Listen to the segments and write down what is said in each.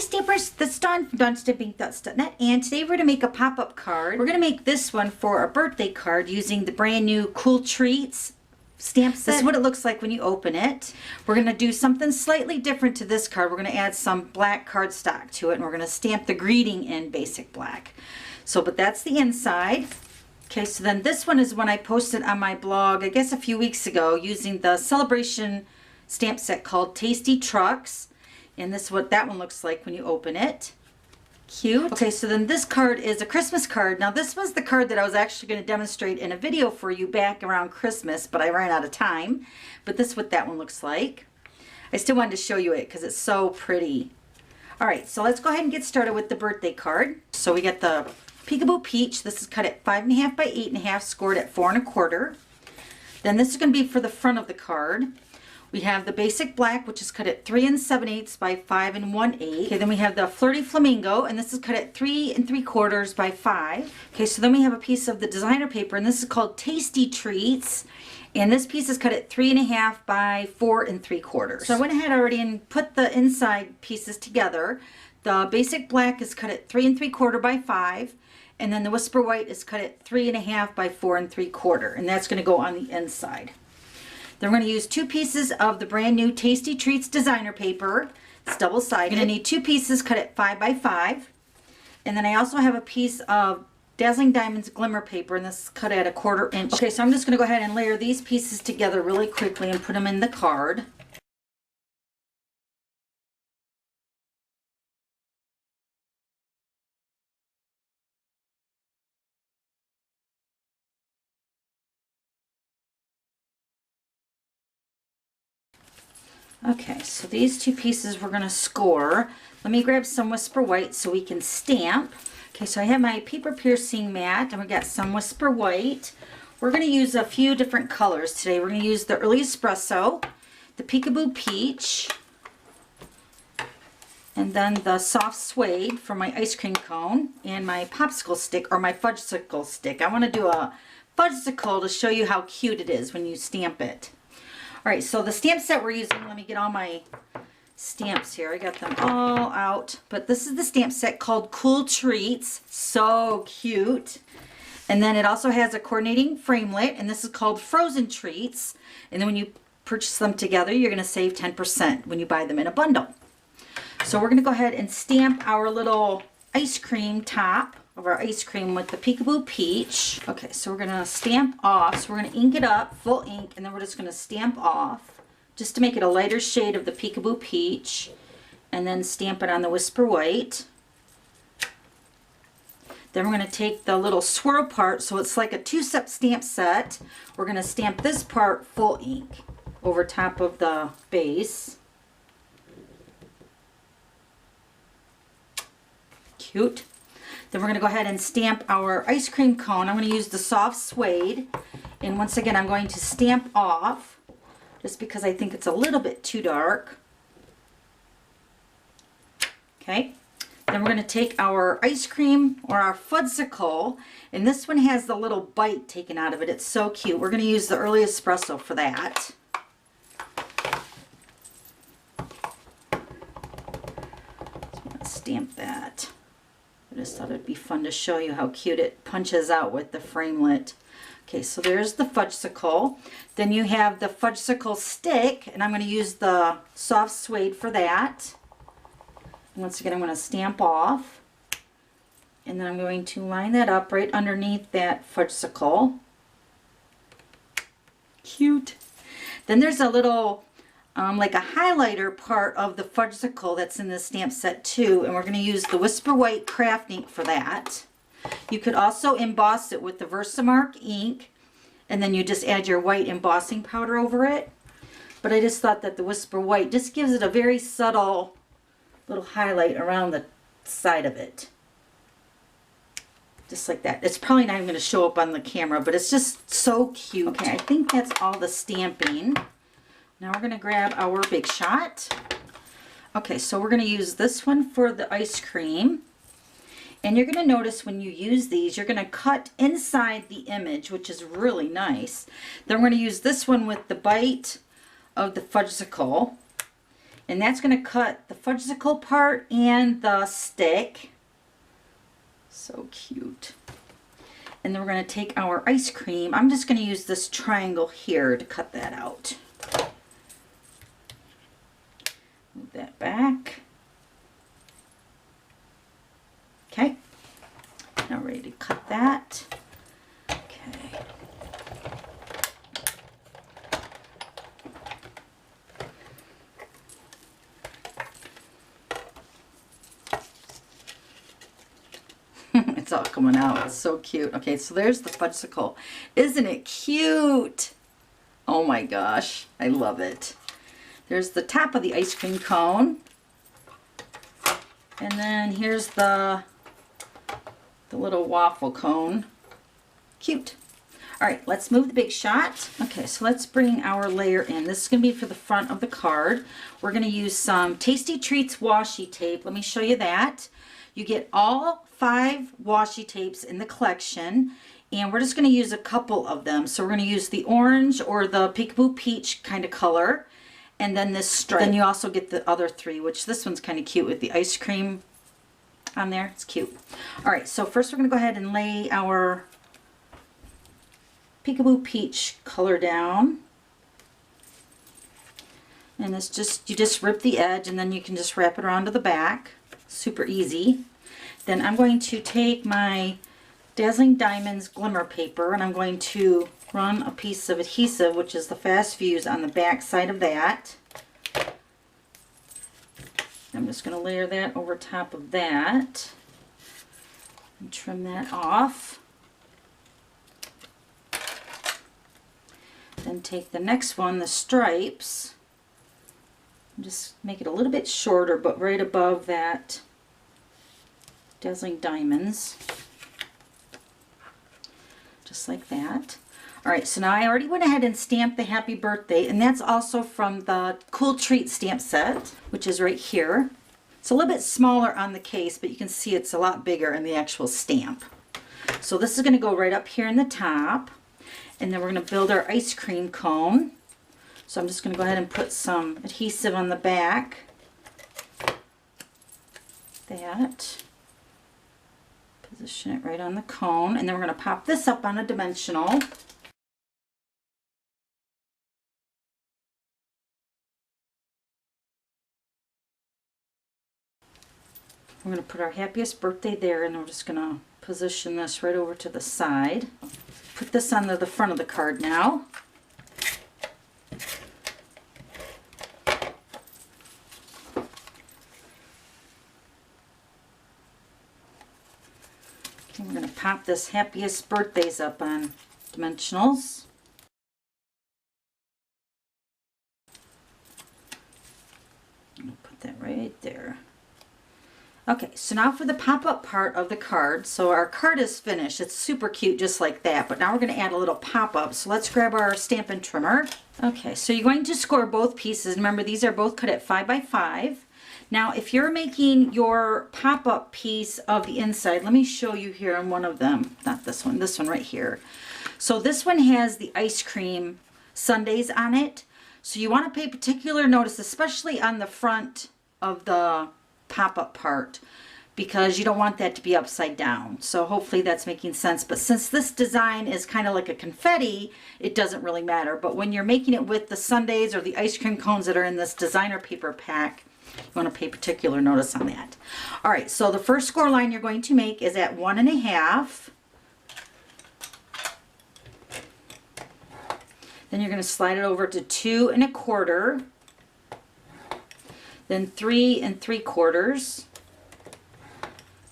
Stampers, this is Dawn from DawnsStampingThoughts.net, and today we're going to make a pop-up card. We're going to make this one for a birthday card using the brand new Cool Treats stamp set. This is what it looks like when you open it. We're going to do something slightly different to this card. We're going to add some black cardstock to it, and we're going to stamp the greeting in basic black. So, but that's the inside. Okay, so then this one is one I posted on my blog, I guess a few weeks ago, using the Sale-a-Bration stamp set called Tasty Trucks. And this is what that one looks like when you open it. Cute. Okay, so then this card is a Christmas card. Now this was the card that I was actually going to demonstrate in a video for you back around Christmas, but I ran out of time. But this is what that one looks like. I still wanted to show you it because it's so pretty. Alright, so let's go ahead and get started with the birthday card. So we got the Peekaboo Peach. This is cut at 5.5 by 8.5, scored at 4 1/4. Then this is going to be for the front of the card. We have the basic black, which is cut at 3 7/8 by 5 1/8. Okay, then we have the Flirty Flamingo, and this is cut at 3 3/4 by 5. Okay, so then we have a piece of the designer paper, and this is called Tasty Treats. And this piece is cut at 3.5 by 4 3/4. So I went ahead already and put the inside pieces together. The basic black is cut at 3 3/4 by 5. And then the Whisper White is cut at 3.5 by 4 3/4. And that's going to go on the inside. Then we're going to use 2 pieces of the brand new Tasty Treats designer paper. It's double-sided. You're going to need 2 pieces cut at 5 by 5. And then I also have a piece of Dazzling Diamonds glimmer paper, and this is cut at 1/4 inch. Okay, so I'm just going to go ahead and layer these pieces together really quickly and put them in the card. Okay, so these 2 pieces we're going to score. Let me grab some Whisper White so we can stamp. Okay, so I have my paper piercing mat, and we got some Whisper White. We're going to use a few different colors today. We're going to use the Early Espresso, the Peekaboo Peach, and then the Soft Suede for my ice cream cone, and my popsicle stick, or my fudgesicle stick. I want to do a fudgesicle to show you how cute it is when you stamp it. Alright, so the stamp set we're using, let me get all my stamps here. I got them all out. But this is the stamp set called Cool Treats. So cute. And then it also has a coordinating framelit, and this is called Frozen Treats. And then when you purchase them together, you're going to save 10% when you buy them in a bundle. So we're going to go ahead and stamp our little ice cream top of our ice cream with the Peekaboo Peach. Okay, so we're going to stamp off. So we're going to ink it up, full ink, and then we're just going to stamp off just to make it a lighter shade of the Peekaboo Peach, and then stamp it on the Whisper White. Then we're going to take the little swirl part, so it's like a 2-step stamp set. We're going to stamp this part full ink over top of the base. Cute. Then we're going to go ahead and stamp our ice cream cone. I'm going to use the Soft Suede. And once again, I'm going to stamp off just because I think it's a little bit too dark. Okay. Then we're going to take our ice cream, or our fudgesicle, and this one has the little bite taken out of it. It's so cute. We're going to use the Early Espresso for that. So I'm going to stamp that. I just thought it'd be fun to show you how cute it punches out with the framelit. Okay, so there's the fudgesicle. Then you have the fudgesicle stick, and I'm going to use the Soft Suede for that. And once again, I'm going to stamp off. And then I'm going to line that up right underneath that fudgesicle. Cute. Then there's a little like a highlighter part of the fudgesicle that's in this stamp set too, and we're going to use the Whisper White craft ink for that. You could also emboss it with the Versamark ink, and then you just add your white embossing powder over it. But I just thought that the Whisper White just gives it a very subtle little highlight around the side of it. Just like that. It's probably not even going to show up on the camera, but it's just so cute. Okay, I think that's all the stamping. Now we're going to grab our Big Shot. Okay, so we're going to use this one for the ice cream. And you're going to notice when you use these, you're going to cut inside the image, which is really nice. Then we're going to use this one with the bite of the fudgesicle. And that's going to cut the fudgesicle part and the stick. So cute. And then we're going to take our ice cream. I'm just going to use this triangle here to cut that out. Move that back. Okay. Now ready to cut that. Okay. It's all coming out. It's so cute. Okay, so there's the fudgesicle. Isn't it cute? Oh my gosh, I love it. There's the top of the ice cream cone. And then here's the little waffle cone. Cute. All right, let's move the big shot. Okay, so let's bring our layer in. This is going to be for the front of the card. We're going to use some Tasty Treats washi tape. Let me show you that. You get all 5 washi tapes in the collection, and we're just going to use a couple of them. So we're going to use the orange or the peekaboo peach kind of color, and then this stripe. Then you also get the other 3, which this one's kind of cute with the ice cream on there. It's cute. All right, so first we're going to go ahead and lay our peekaboo peach color down. And it's just, you just rip the edge and then you can just wrap it around to the back. Super easy. Then I'm going to take my Dazzling Diamonds glimmer paper and I'm going to run a piece of adhesive, which is the Fast Fuse, on the back side of that. I'm just going to layer that over top of that and trim that off. Then take the next one, the stripes, and just make it a little bit shorter, but right above that Dazzling Diamonds. Just like that. Alright, so now I already went ahead and stamped the happy birthday, and that's also from the Cool Treat stamp set, which is right here. It's a little bit smaller on the case, but you can see it's a lot bigger in the actual stamp. So this is going to go right up here in the top, and then we're going to build our ice cream cone. So I'm just going to go ahead and put some adhesive on the back. That. Position it right on the cone, and then we're going to pop this up on a dimensional. We're going to put our happiest birthday there, and we're just going to position this right over to the side. Put this on the front of the card now. Okay, we're going to pop this happiest birthdays up on dimensionals. I'm going to put that right there. Okay, so now for the pop-up part of the card. So our card is finished. It's super cute just like that, but now we're going to add a little pop-up. So let's grab our Stampin' Trimmer. Okay, so you're going to score both pieces. Remember, these are both cut at 5 by 5. Now, if you're making your pop-up piece of the inside, let me show you here on one of them. Not this one right here. So this one has the ice cream sundaes on it. So you want to pay particular notice, especially on the front of the pop-up part, because you don't want that to be upside down. So hopefully that's making sense. But since this design is kind of like a confetti, it doesn't really matter. But when you're making it with the sundaes or the ice cream cones that are in this designer paper pack, you want to pay particular notice on that. All right, so the first score line you're going to make is at 1.5. Then you're going to slide it over to 2 1/4. Then 3 3/4,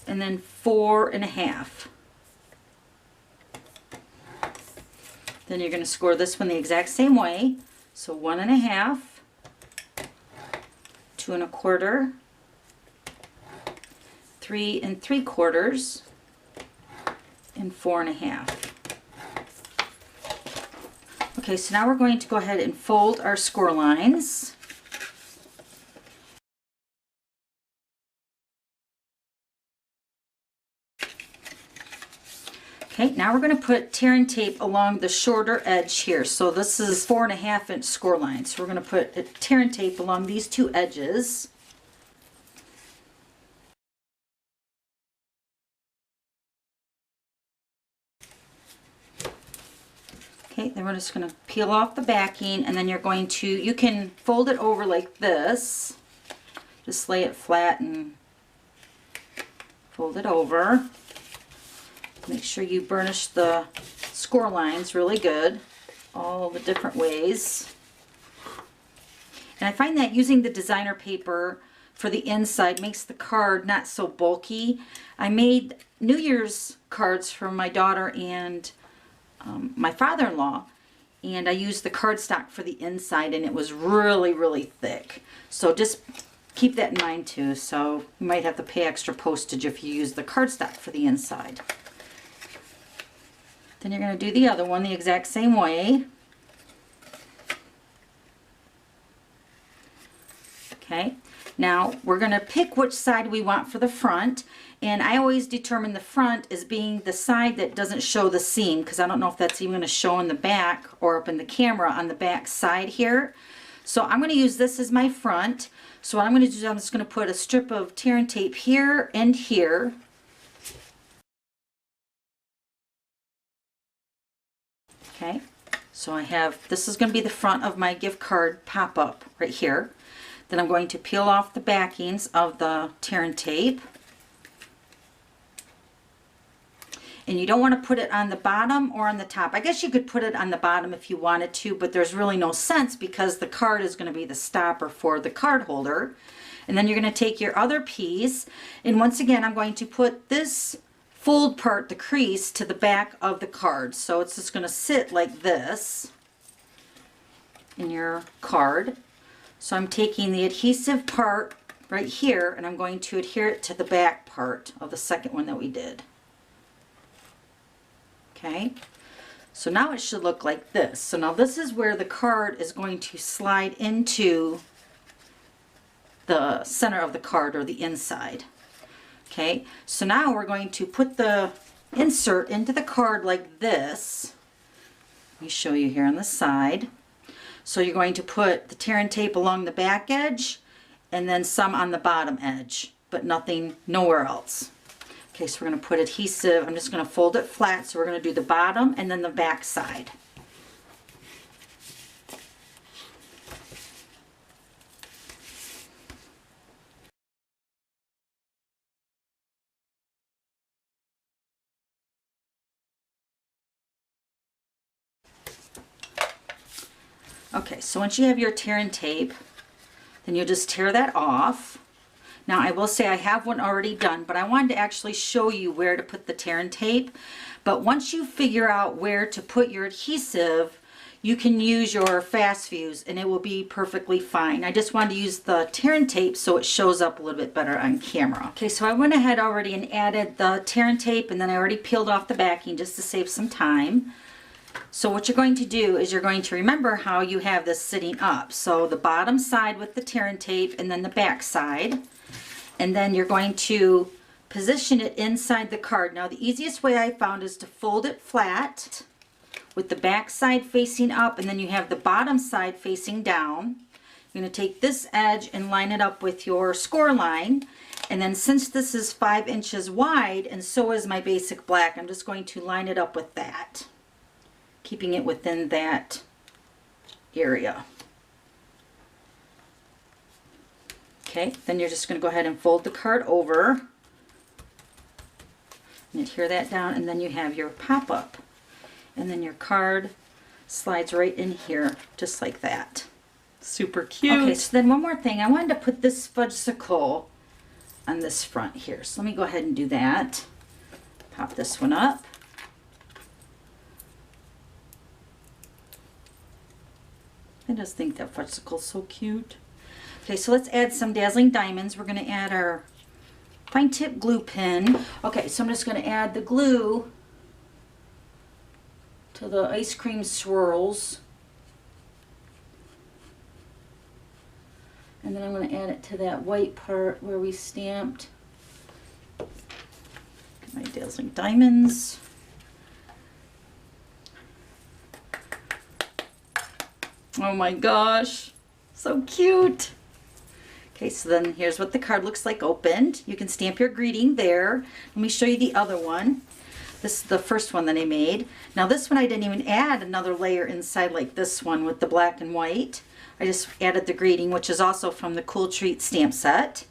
and then 4 1/2. Then you're going to score this one the exact same way. So 1 1/2, 2 1/4, 3 3/4, and 4 1/2. Okay, so now we're going to go ahead and fold our score lines. Okay, now we're going to put tear and tape along the shorter edge here. So this is 4.5-inch score line. So we're going to put tear and tape along these two edges. Okay, then we're just going to peel off the backing, and then you're going to, you can fold it over like this. Just lay it flat and fold it over. Make sure you burnish the score lines really good, all the different ways. And I find that using the designer paper for the inside makes the card not so bulky. I made New Year's cards for my daughter and my father-in-law, and I used the cardstock for the inside, and it was really, really thick. So just keep that in mind too. So you might have to pay extra postage if you use the cardstock for the inside. Then you're going to do the other one the exact same way. Okay, now we're going to pick which side we want for the front, and I always determine the front as being the side that doesn't show the seam, because I don't know if that's even going to show in the back or up in the camera on the back side here. So I'm going to use this as my front. So what I'm going to do is I'm just going to put a strip of tear and tape here and here. Okay, so I have, this is going to be the front of my gift card pop-up right here. Then I'm going to peel off the backings of the tear and tape. And you don't want to put it on the bottom or on the top. I guess you could put it on the bottom if you wanted to, but there's really no sense because the card is going to be the stopper for the card holder. And then you're going to take your other piece, and once again I'm going to put this fold part, the crease, to the back of the card. So it's just going to sit like this in your card. So I'm taking the adhesive part right here, and I'm going to adhere it to the back part of the second one that we did. Okay, so now it should look like this. So now this is where the card is going to slide into the center of the card, or the inside. Okay, so now we're going to put the insert into the card like this. Let me show you here on the side. So you're going to put the tear and tape along the back edge, and then some on the bottom edge, but nothing, nowhere else. Okay, so we're going to put adhesive, I'm just going to fold it flat, so we're going to do the bottom and then the back side. Okay, so once you have your tear and tape, then you'll just tear that off. Now I will say I have one already done, but I wanted to actually show you where to put the tear and tape. But once you figure out where to put your adhesive, you can use your fast fuse and it will be perfectly fine. I just wanted to use the tear and tape so it shows up a little bit better on camera. Okay, so I went ahead already and added the tear and tape, and then I already peeled off the backing just to save some time. So what you're going to do is you're going to remember how you have this sitting up. So the bottom side with the tear and tape, and then the back side. And then you're going to position it inside the card. Now the easiest way I found is to fold it flat with the back side facing up, and then you have the bottom side facing down. You're going to take this edge and line it up with your score line. And then since this is 5 inches wide, and so is my basic black, I'm just going to line it up with that, keeping it within that area. Okay, then you're just going to go ahead and fold the card over and adhere that down, and then you have your pop-up. And then your card slides right in here, just like that. Super cute. Okay, so then one more thing. I wanted to put this fudgesicle on this front here. So let me go ahead and do that. Pop this one up. I just think that fudgesicle is so cute. Okay, so let's add some dazzling diamonds. We're going to add our fine tip glue pen. Okay, so I'm just going to add the glue to the ice cream swirls. And then I'm going to add it to that white part where we stamped my dazzling diamonds. Oh my gosh, so cute. Okay, so then here's what the card looks like opened. You can stamp your greeting there. Let me show you the other one. This is the first one that I made. Now this one I didn't even add another layer inside like this one with the black and white. I just added the greeting, which is also from the Cool Treat stamp set.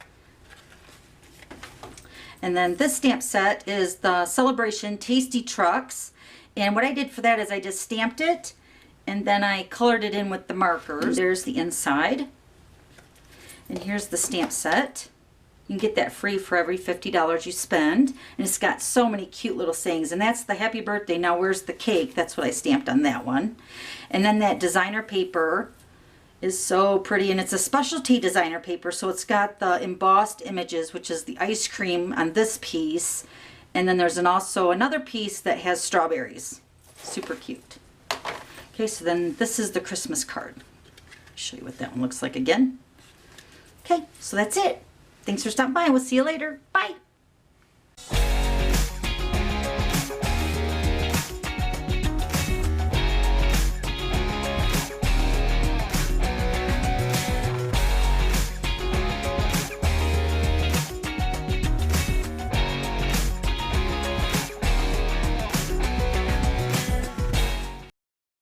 And then this stamp set is the Sale-a-Bration Tasty Trucks. And what I did for that is I just stamped it and then I colored it in with the markers. There's the inside. And here's the stamp set. You can get that free for every $50 you spend. And it's got so many cute little sayings. And that's the happy birthday, now where's the cake? That's what I stamped on that one. And then that designer paper is so pretty. And it's a specialty designer paper. So it's got the embossed images, which is the ice cream on this piece. And then there's also another piece that has strawberries. Super cute. Okay, so then this is the Christmas card. I'll show you what that one looks like again. Okay, so that's it. Thanks for stopping by. We'll see you later. Bye.